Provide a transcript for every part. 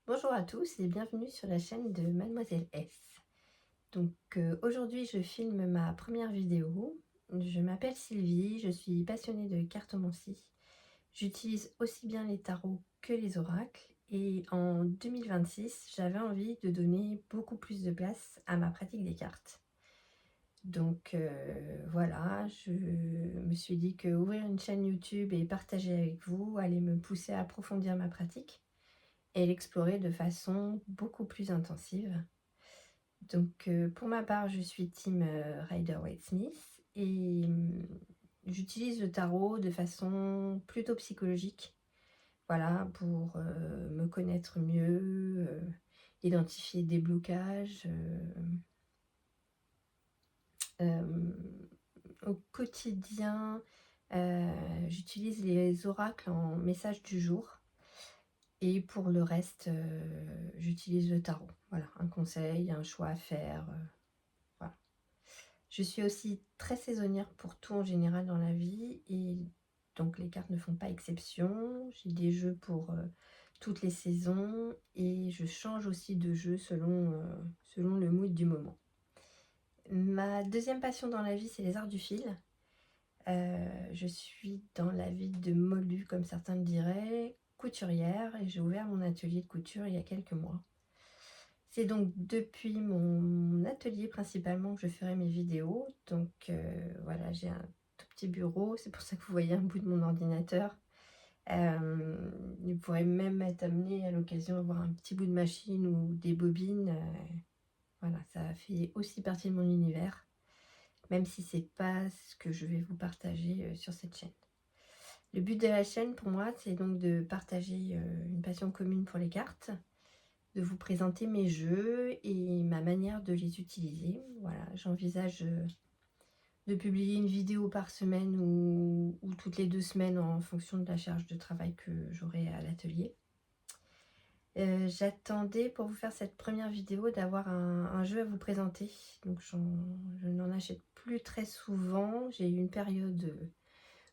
Bonjour à tous et bienvenue sur la chaîne de Mademoiselle S. Aujourd'hui je filme ma première vidéo. Je m'appelle Sylvie, je suis passionnée de cartomancie. J'utilise aussi bien les tarots que les oracles et en 2026 j'avais envie de donner beaucoup plus de place à ma pratique des cartes. Voilà, je me suis dit que ouvrir une chaîne YouTube et partager avec vous allait me pousser à approfondir ma pratique et l'explorer de façon beaucoup plus intensive. Pour ma part, je suis team Rider-Waite-Smith et j'utilise le tarot de façon plutôt psychologique, voilà, pour me connaître mieux, identifier des blocages. Euh, Au quotidien, j'utilise les oracles en message du jour. Et pour le reste, j'utilise le tarot. Voilà, un conseil, un choix à faire. Voilà. Je suis aussi très saisonnière pour tout en général dans la vie. Et donc les cartes ne font pas exception. J'ai des jeux pour toutes les saisons. Et je change aussi de jeu selon le mood du moment. Ma deuxième passion dans la vie, c'est les arts du fil. Je suis dans la vie de moldu, comme certains le diraient, couturière, et j'ai ouvert mon atelier de couture il y a quelques mois. C'est donc depuis mon atelier principalement que je ferai mes vidéos. Voilà, j'ai un tout petit bureau, c'est pour ça que vous voyez un bout de mon ordinateur. Il pourrait même être amené à l'occasion d'avoir un petit bout de machine ou des bobines. Voilà, ça fait aussi partie de mon univers, même si c'est pas ce que je vais vous partager sur cette chaîne. Le but de la chaîne pour moi, c'est donc de partager une passion commune pour les cartes, de vous présenter mes jeux et ma manière de les utiliser. Voilà, j'envisage de publier une vidéo par semaine ou toutes les 2 semaines en fonction de la charge de travail que j'aurai à l'atelier. J'attendais pour vous faire cette première vidéo d'avoir un jeu à vous présenter. Donc je n'en achète plus très souvent. J'ai eu une période,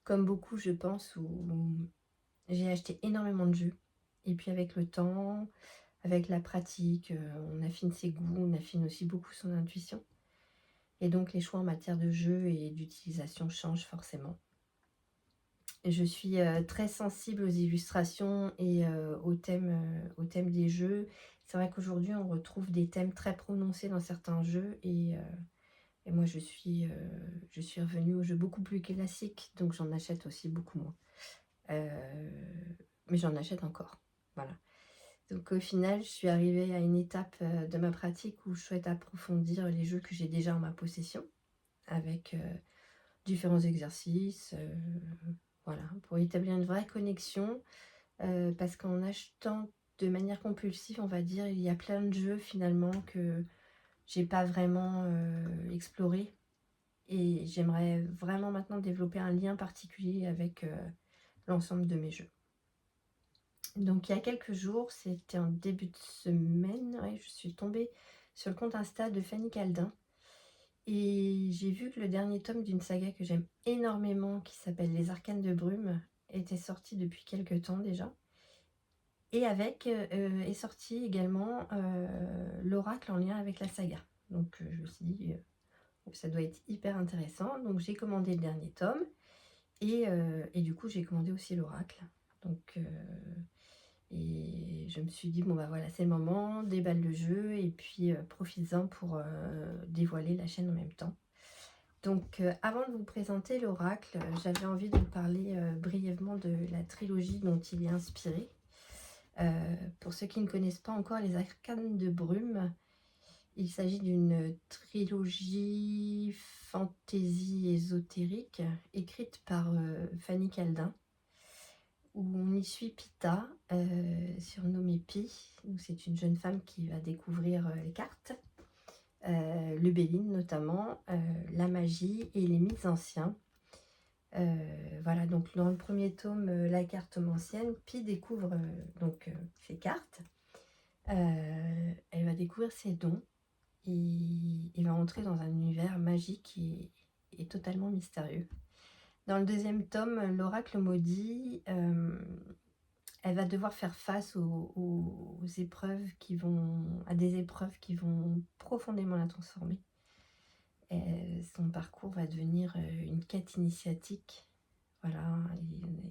comme beaucoup je pense, où j'ai acheté énormément de jeux. Et puis avec le temps, avec la pratique, on affine ses goûts, on affine aussi beaucoup son intuition. Et donc les choix en matière de jeu et d'utilisation changent forcément. Je suis très sensible aux illustrations et au thème des jeux. C'est vrai qu'aujourd'hui on retrouve des thèmes très prononcés dans certains jeux et moi je suis revenue aux jeux beaucoup plus classiques, donc j'en achète aussi beaucoup moins. Mais j'en achète encore, voilà. Donc au final, je suis arrivée à une étape de ma pratique où je souhaite approfondir les jeux que j'ai déjà en ma possession avec différents exercices, voilà, pour établir une vraie connexion, parce qu'en achetant de manière compulsive, on va dire, il y a plein de jeux finalement que j'ai pas vraiment exploré et j'aimerais vraiment maintenant développer un lien particulier avec l'ensemble de mes jeux. Donc il y a quelques jours, c'était en début de semaine, ouais, je suis tombée sur le compte Insta de Fanny Caldin et j'ai vu que le dernier tome d'une saga que j'aime énormément qui s'appelle Les Arcanes de Brume était sorti depuis quelques temps déjà. Et avec est sorti également l'oracle en lien avec la saga. Donc je me suis dit, ça doit être hyper intéressant. Donc j'ai commandé le dernier tome et du coup j'ai commandé aussi l'oracle. Et je me suis dit, bon bah voilà, c'est le moment, déballe le jeu et puis profites-en pour dévoiler la chaîne en même temps. Avant de vous présenter l'oracle, j'avais envie de vous parler brièvement de la trilogie dont il est inspiré. Pour ceux qui ne connaissent pas encore les Arcanes de Brume, il s'agit d'une trilogie fantasy ésotérique écrite par Fanny Caldin, où on y suit Pita, surnommée Pi. C'est une jeune femme qui va découvrir les cartes, le Béline notamment, la magie et les mythes anciens. Voilà, donc dans le premier tome, la cartomancienne, Pi découvre ses cartes. Elle va découvrir ses dons et va entrer dans un univers magique et totalement mystérieux. Dans le deuxième tome, l'oracle maudit, elle va devoir faire face aux épreuves à des épreuves qui vont profondément la transformer. Son parcours va devenir une quête initiatique. Voilà,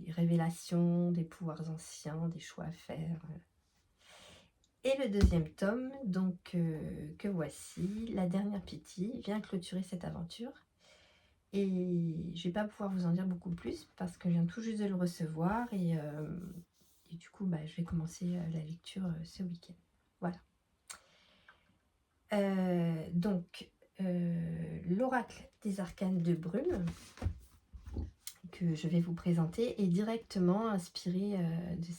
les révélations des pouvoirs anciens, des choix à faire. Et le deuxième tome, donc que voici, La dernière Pythie, vient clôturer cette aventure. Et je ne vais pas pouvoir vous en dire beaucoup plus parce que je viens tout juste de le recevoir et du coup je vais commencer la lecture ce week-end. Voilà. Donc l'oracle des arcanes de brume que je vais vous présenter est directement inspiré de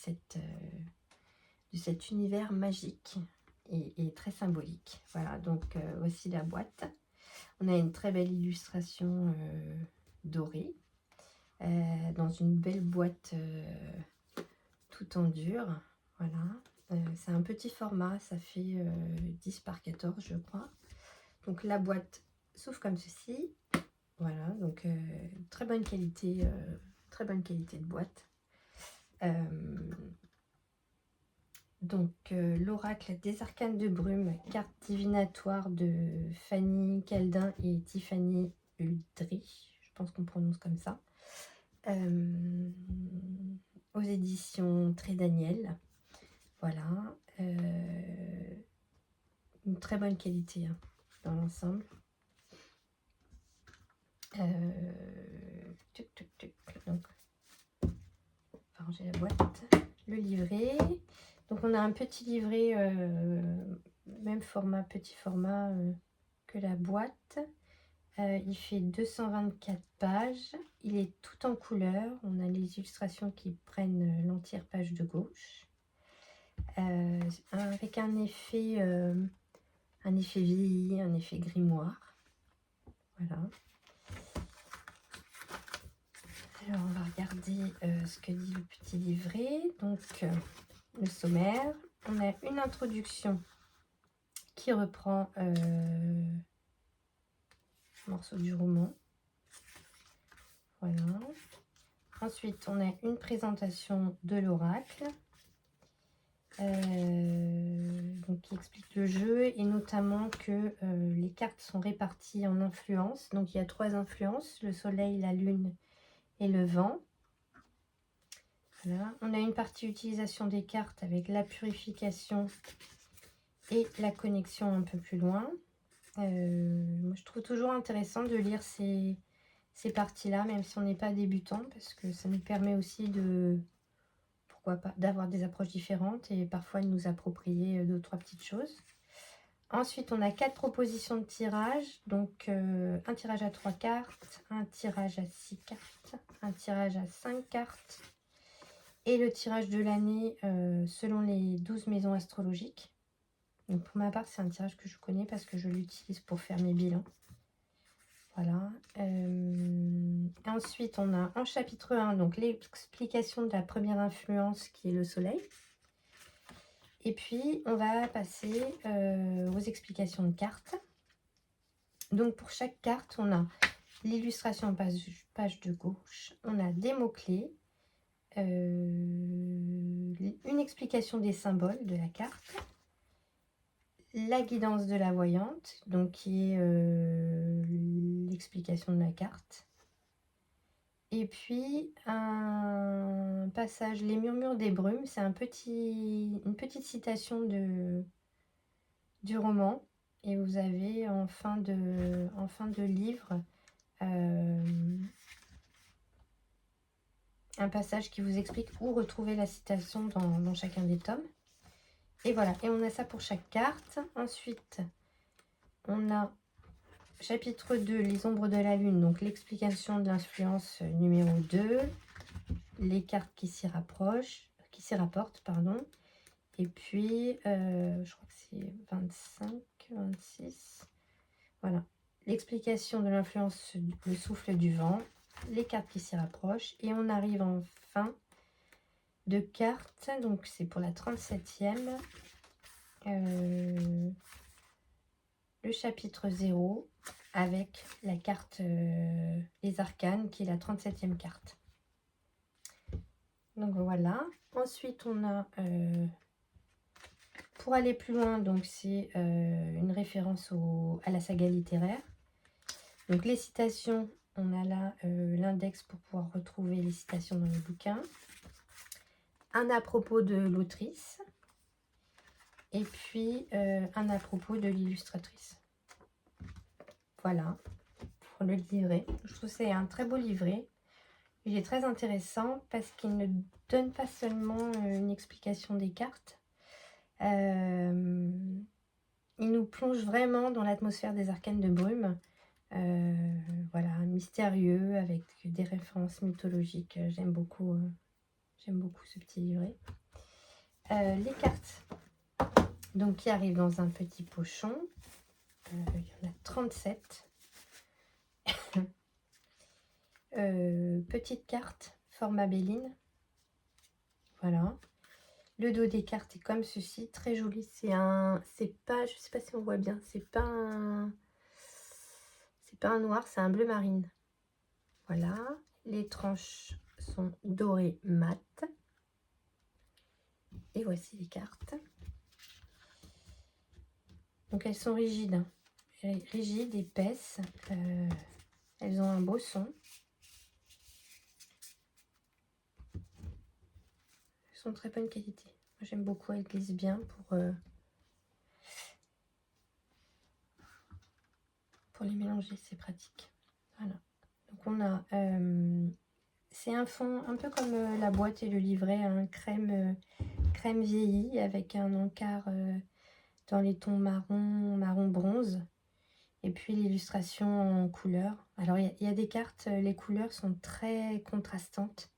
cet univers magique et très symbolique. Voilà, donc voici la boîte. On a une très belle illustration dorée dans une belle boîte tout en dur. Voilà, c'est un petit format, ça fait 10 par 14 je crois. Donc la boîte s'ouvre comme ceci. Voilà, donc très bonne qualité de boîte. L'oracle des arcanes de brume, carte divinatoire de Fanny Caldin et Tiffany Udry, je pense qu'on prononce comme ça, aux éditions Très Daniel. Voilà, une très bonne qualité hein, dans l'ensemble. Donc, on va ranger la boîte, le livret. Donc on a un petit livret, même format, petit format que la boîte. Il fait 224 pages. Il est tout en couleur. On a les illustrations qui prennent l'entière page de gauche. Avec un effet vieilli, un effet grimoire. Voilà. Alors on va regarder ce que dit le petit livret. Donc le sommaire. On a une introduction qui reprend un morceau du roman. Voilà. Ensuite, on a une présentation de l'oracle qui explique le jeu et notamment que les cartes sont réparties en influences. Donc, il y a 3 influences, le soleil, la lune et le vent. Voilà. On a une partie utilisation des cartes avec la purification et la connexion un peu plus loin. Moi, je trouve toujours intéressant de lire ces parties-là, même si on n'est pas débutant, parce que ça nous permet aussi pourquoi pas, d'avoir des approches différentes et parfois de nous approprier 2 ou 3 petites choses. Ensuite, on a 4 propositions de tirage, donc un tirage à 3 cartes, un tirage à 6 cartes, un tirage à 5 cartes et le tirage de l'année selon les 12 maisons astrologiques. Donc pour ma part, c'est un tirage que je connais parce que je l'utilise pour faire mes bilans. Voilà. Ensuite, on a en chapitre 1, donc l'explication de la première influence qui est le soleil. Et puis, on va passer aux explications de cartes. Donc, pour chaque carte, on a l'illustration en page de gauche. On a des mots-clés, une explication des symboles de la carte. La guidance de la voyante, donc qui est l'explication de la carte. Et puis un passage, les murmures des brumes, c'est une petite citation du roman. Et vous avez en fin de livre un passage qui vous explique où retrouver la citation dans chacun des tomes. Et voilà, et on a ça pour chaque carte. Ensuite, on a chapitre 2, les ombres de la lune, donc l'explication de l'influence numéro 2, les cartes qui s'y rapportent, pardon. Et puis, je crois que c'est 25, 26. Voilà, l'explication de l'influence, le souffle du vent, les cartes qui s'y rapprochent. Et on arrive en fin de cartes, donc c'est pour la 37e. Le chapitre 0 avec la carte les arcanes qui est la 37e carte. Donc voilà. Ensuite on a pour aller plus loin, donc c'est une référence à la saga littéraire. Donc les citations, on a là l'index pour pouvoir retrouver les citations dans le bouquin. Un à propos de l'autrice. Et puis un à propos de l'illustratrice. Voilà, pour le livret. Je trouve que c'est un très beau livret. Il est très intéressant parce qu'il ne donne pas seulement une explication des cartes. Il nous plonge vraiment dans l'atmosphère des arcanes de brume. Voilà, mystérieux, avec des références mythologiques. J'aime beaucoup ce petit livret. Les cartes, donc, qui arrivent dans un petit pochon. Il y en a 37. Petite carte, format Béline. Voilà. Le dos des cartes est comme ceci, très joli. C'est pas, je sais pas si on voit bien, c'est pas un noir, c'est un bleu marine. Voilà. Les tranches sont dorées mat. Et voici les cartes. Donc elles sont rigides, hein. Rigides, épaisses. Elles ont un beau son. Elles sont de très bonne qualité. Moi j'aime beaucoup, elles glissent bien pour les mélanger, c'est pratique. Voilà. Donc on a, c'est un fond un peu comme la boîte et le livret, hein, crème vieillie avec un encart dans les tons marron bronze. Et puis l'illustration en couleur. Alors il y a des cartes, les couleurs sont très contrastantes.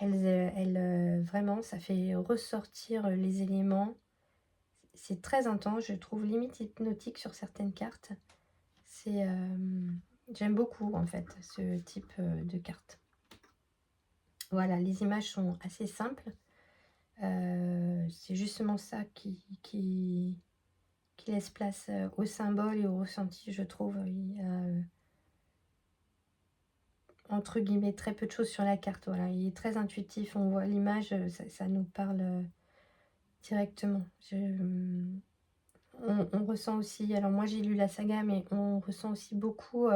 Vraiment, ça fait ressortir les éléments. C'est très intense, je trouve limite hypnotique sur certaines cartes. J'aime beaucoup en fait ce type de carte. Voilà, les images sont assez simples. C'est justement ça qui laisse place au symbole et au ressenti, je trouve. Il y a, entre guillemets, très peu de choses sur la carte. Voilà, il est très intuitif. On voit l'image, ça nous parle directement. On ressent aussi, alors moi j'ai lu la saga, mais on ressent aussi beaucoup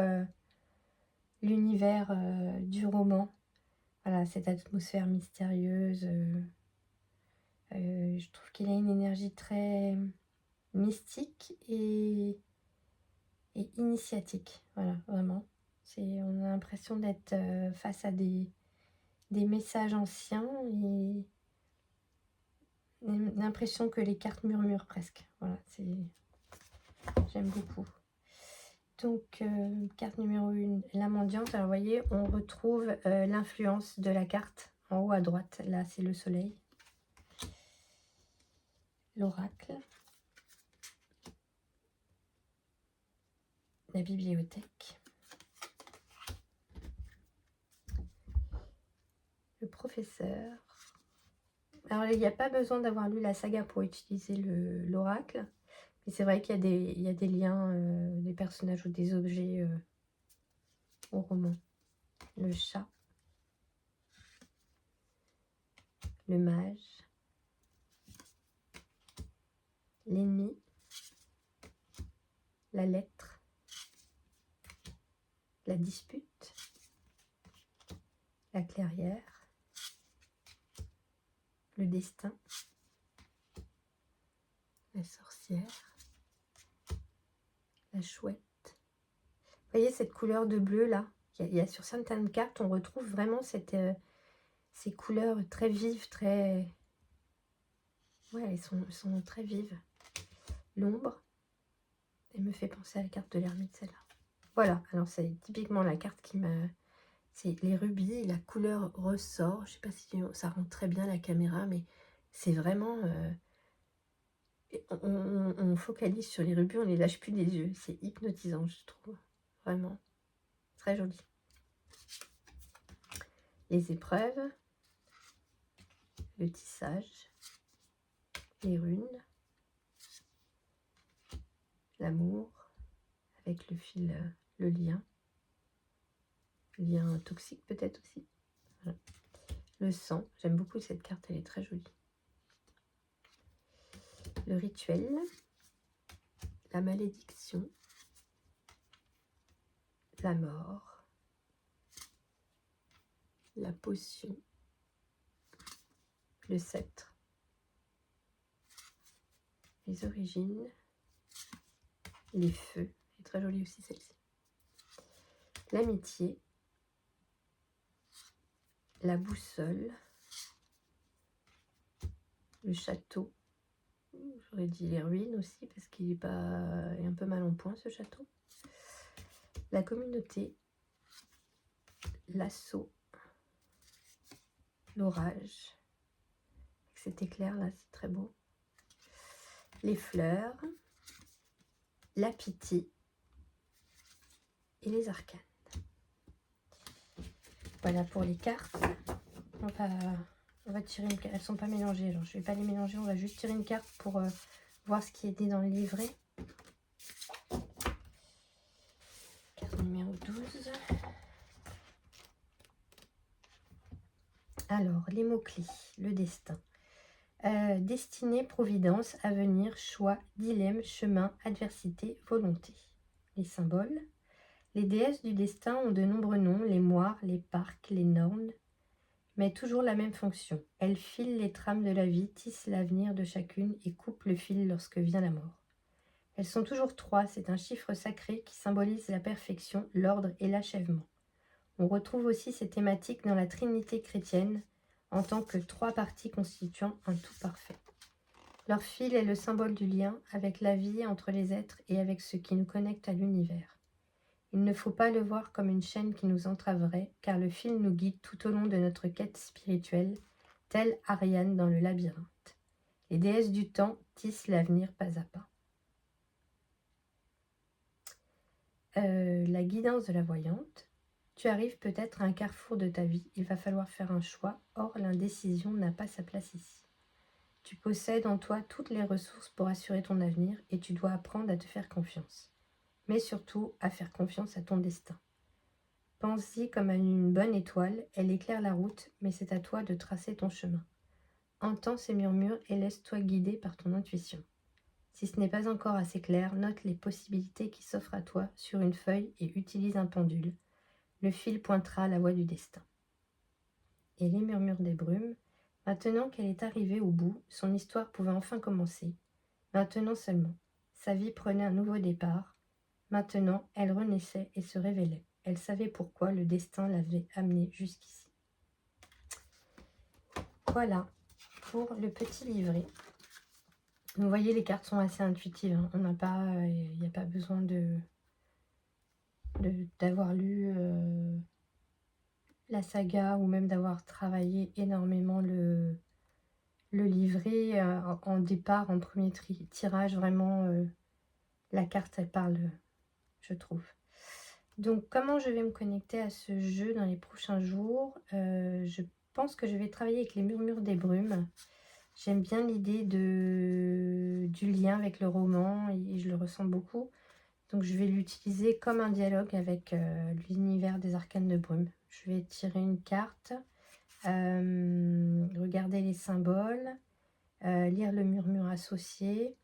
l'univers du roman. Voilà, cette atmosphère mystérieuse. Je trouve qu'il a une énergie très mystique et initiatique. Voilà, vraiment. On a l'impression d'être face à des messages anciens et l'impression que les cartes murmurent presque. Voilà, j'aime beaucoup. Donc, carte numéro 1, la mendiante. Alors, vous voyez, on retrouve l'influence de la carte en haut à droite. Là, c'est le soleil. L'oracle. La bibliothèque. Le professeur. Alors, il n'y a pas besoin d'avoir lu la saga pour utiliser l'oracle. Mais c'est vrai qu'il y a des liens, des personnages ou des objets au roman. Le chat. Le mage. L'ennemi. La lettre. La dispute. La clairière. Le destin. La sorcière. La chouette. Vous voyez cette couleur de bleu là, il y a sur certaines cartes, on retrouve vraiment ces couleurs très vives, très... Ouais, elles sont très vives. L'ombre, elle me fait penser à la carte de l'ermite, celle-là. Voilà, alors c'est typiquement la carte qui m'a... C'est les rubis, la couleur ressort. Je sais pas si ça rend très bien la caméra, mais c'est vraiment... on focalise sur les rubis, on les lâche plus des yeux. C'est hypnotisant, je trouve. Vraiment. Très joli. Les épreuves. Le tissage. Les runes. L'amour. Avec le fil, le lien. Lien toxique peut-être aussi. Voilà. Le sang. J'aime beaucoup cette carte, elle est très jolie. le rituel, la malédiction, la mort, la potion, le sceptre, les origines, les feux, c'est très joli aussi celle-ci, l'amitié, la boussole, le château, j'aurais dit les ruines aussi parce qu'il est un peu mal en point ce château, la communauté, l'assaut, l'orage, cet éclair là c'est très beau, les fleurs, la pitié et les arcanes. Voilà pour les cartes. On va tirer une carte. Elles sont pas mélangées, alors je vais pas les mélanger, on va juste tirer une carte pour voir ce qui est dit dans le livret. Carte numéro 12. Alors, les mots-clés, le destin. Destinée, providence, avenir, choix, dilemme, chemin, adversité, volonté. Les symboles. Les déesses du destin ont de nombreux noms, les moires, les parcs, les nornes, mais toujours la même fonction. Elles filent les trames de la vie, tissent l'avenir de chacune et coupent le fil lorsque vient la mort. Elles sont toujours 3, c'est un chiffre sacré qui symbolise la perfection, l'ordre et l'achèvement. On retrouve aussi ces thématiques dans la Trinité chrétienne, en tant que 3 parties constituant un tout parfait. Leur fil est le symbole du lien avec la vie entre les êtres et avec ce qui nous connecte à l'univers. Il ne faut pas le voir comme une chaîne qui nous entraverait, car le fil nous guide tout au long de notre quête spirituelle, telle Ariane dans le labyrinthe. Les déesses du temps tissent l'avenir pas à pas. La guidance de la voyante. Tu arrives peut-être à un carrefour de ta vie, il va falloir faire un choix, or l'indécision n'a pas sa place ici. Tu possèdes en toi toutes les ressources pour assurer ton avenir et tu dois apprendre à te faire confiance, mais surtout à faire confiance à ton destin. Pense-y comme à une bonne étoile, elle éclaire la route, mais c'est à toi de tracer ton chemin. Entends ces murmures et laisse-toi guider par ton intuition. Si ce n'est pas encore assez clair, note les possibilités qui s'offrent à toi sur une feuille et utilise un pendule. Le fil pointera la voie du destin. Et les murmures des brumes, maintenant qu'elle est arrivée au bout, son histoire pouvait enfin commencer. Maintenant seulement, sa vie prenait un nouveau départ. Maintenant, elle renaissait et se révélait. Elle savait pourquoi le destin l'avait amenée jusqu'ici. Voilà pour le petit livret. Vous voyez, les cartes sont assez intuitives. Hein. Il n'y a pas besoin d'avoir lu la saga ou même d'avoir travaillé énormément le livret en départ, en premier tirage. Vraiment, la carte, elle parle, je trouve. Donc, comment je vais me connecter à ce jeu dans les prochains jours? Je pense que je vais travailler avec les murmures des brumes. J'aime bien l'idée du lien avec le roman et je le ressens beaucoup. Donc, je vais l'utiliser comme un dialogue avec l'univers des arcanes de brume. Je vais tirer une carte, regarder les symboles, lire le murmure associé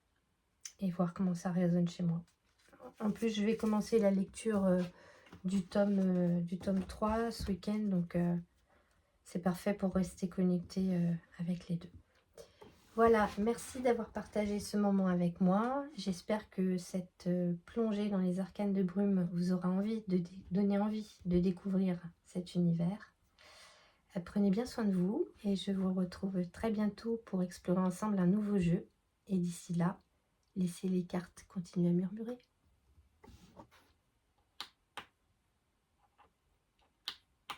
et voir comment ça résonne chez moi. En plus, je vais commencer la lecture du tome 3 ce week-end, donc c'est parfait pour rester connecté avec les deux. Voilà, merci d'avoir partagé ce moment avec moi. J'espère que cette plongée dans les arcanes de brume vous aura donné envie de découvrir cet univers. Prenez bien soin de vous et je vous retrouve très bientôt pour explorer ensemble un nouveau jeu. Et d'ici là, laissez les cartes continuer à murmurer.